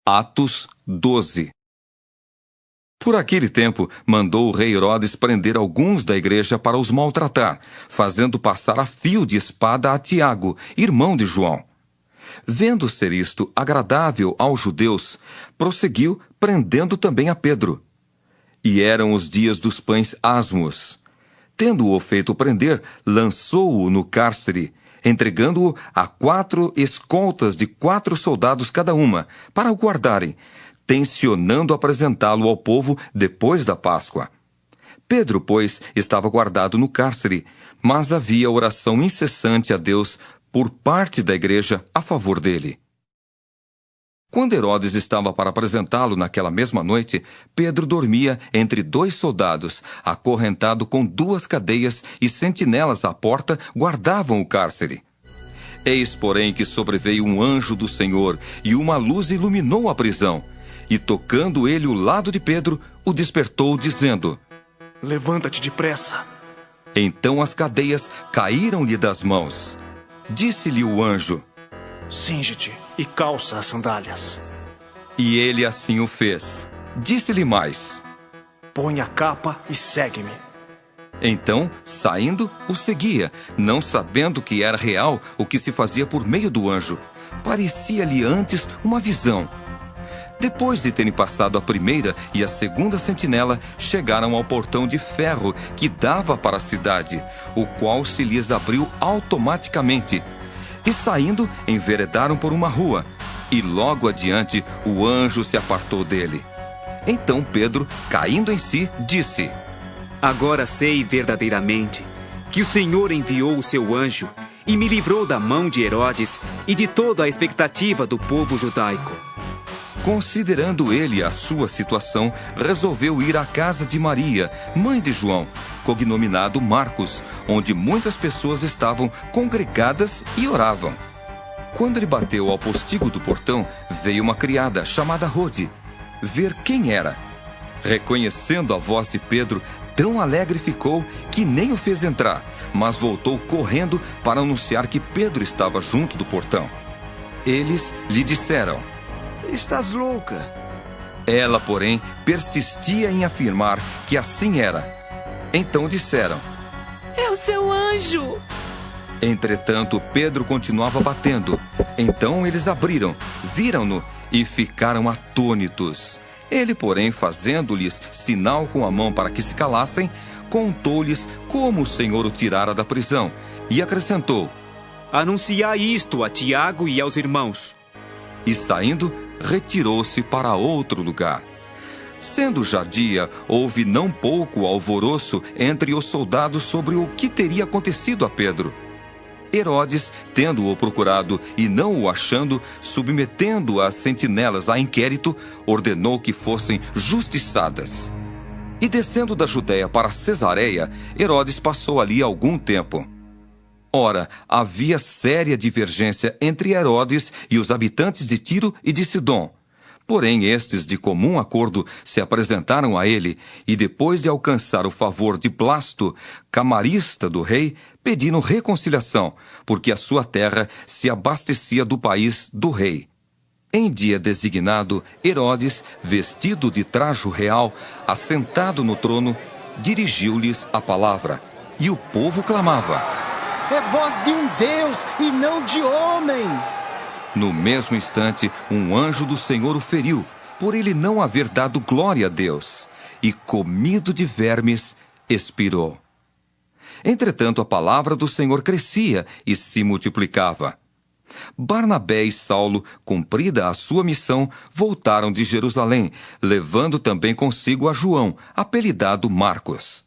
Atos 12. Por aquele tempo, mandou o rei Herodes prender alguns da igreja para os maltratar, fazendo passar a fio de espada a Tiago, irmão de João. Vendo ser isto agradável aos judeus, prosseguiu prendendo também a Pedro. E eram os dias dos pães asmos. Tendo-o feito prender, lançou-o no cárcere, entregando-o a 4 escoltas de 4 soldados cada uma, para o guardarem, tencionando apresentá-lo ao povo depois da Páscoa. Pedro, pois, estava guardado no cárcere, mas havia oração incessante a Deus por parte da igreja a favor dele. Quando Herodes estava para apresentá-lo naquela mesma noite, Pedro dormia entre 2 soldados, acorrentado com 2 cadeias, e sentinelas à porta guardavam o cárcere. Eis, porém, que sobreveio um anjo do Senhor, e uma luz iluminou a prisão. E tocando ele o lado de Pedro, o despertou, dizendo: Levanta-te depressa. Então as cadeias caíram-lhe das mãos. Disse-lhe o anjo: Cinge-te e calça as sandálias. E ele assim o fez. Disse-lhe mais: Põe a capa e segue-me. Então, saindo, o seguia, não sabendo que era real o que se fazia por meio do anjo. Parecia-lhe antes uma visão. Depois de terem passado a primeira e a segunda sentinela, chegaram ao portão de ferro que dava para a cidade, o qual se lhes abriu automaticamente. E saindo, enveredaram por uma rua, e logo adiante o anjo se apartou dele. Então Pedro, caindo em si, disse: Agora sei verdadeiramente que o Senhor enviou o seu anjo e me livrou da mão de Herodes e de toda a expectativa do povo judaico. Considerando ele a sua situação, resolveu ir à casa de Maria, mãe de João, cognominado Marcos, onde muitas pessoas estavam congregadas e oravam. Quando ele bateu ao postigo do portão, veio uma criada chamada Rode ver quem era. Reconhecendo a voz de Pedro, tão alegre ficou que nem o fez entrar, mas voltou correndo para anunciar que Pedro estava junto do portão. Eles lhe disseram: Estás louca. Ela, porém, persistia em afirmar que assim era. Então disseram: É o seu anjo! Entretanto, Pedro continuava batendo. Então eles abriram, viram-no e ficaram atônitos. Ele, porém, fazendo-lhes sinal com a mão para que se calassem, contou-lhes como o Senhor o tirara da prisão e acrescentou: Anunciai isto a Tiago e aos irmãos. E saindo, retirou-se para outro lugar. Sendo já dia, houve não pouco alvoroço entre os soldados sobre o que teria acontecido a Pedro. Herodes, tendo-o procurado e não o achando, submetendo as sentinelas a inquérito, ordenou que fossem justiçadas. E descendo da Judéia para Cesareia, Herodes passou ali algum tempo. Ora, havia séria divergência entre Herodes e os habitantes de Tiro e de Sidom. Porém, estes, de comum acordo, se apresentaram a ele, e depois de alcançar o favor de Blasto, camarista do rei, pediram reconciliação, porque a sua terra se abastecia do país do rei. Em dia designado, Herodes, vestido de trajo real, assentado no trono, dirigiu-lhes a palavra, e o povo clamava: É voz de um Deus e não de homem! No mesmo instante, um anjo do Senhor o feriu, por ele não haver dado glória a Deus, e, comido de vermes, expirou. Entretanto, a palavra do Senhor crescia e se multiplicava. Barnabé e Saulo, cumprida a sua missão, voltaram de Jerusalém, levando também consigo a João, apelidado Marcos.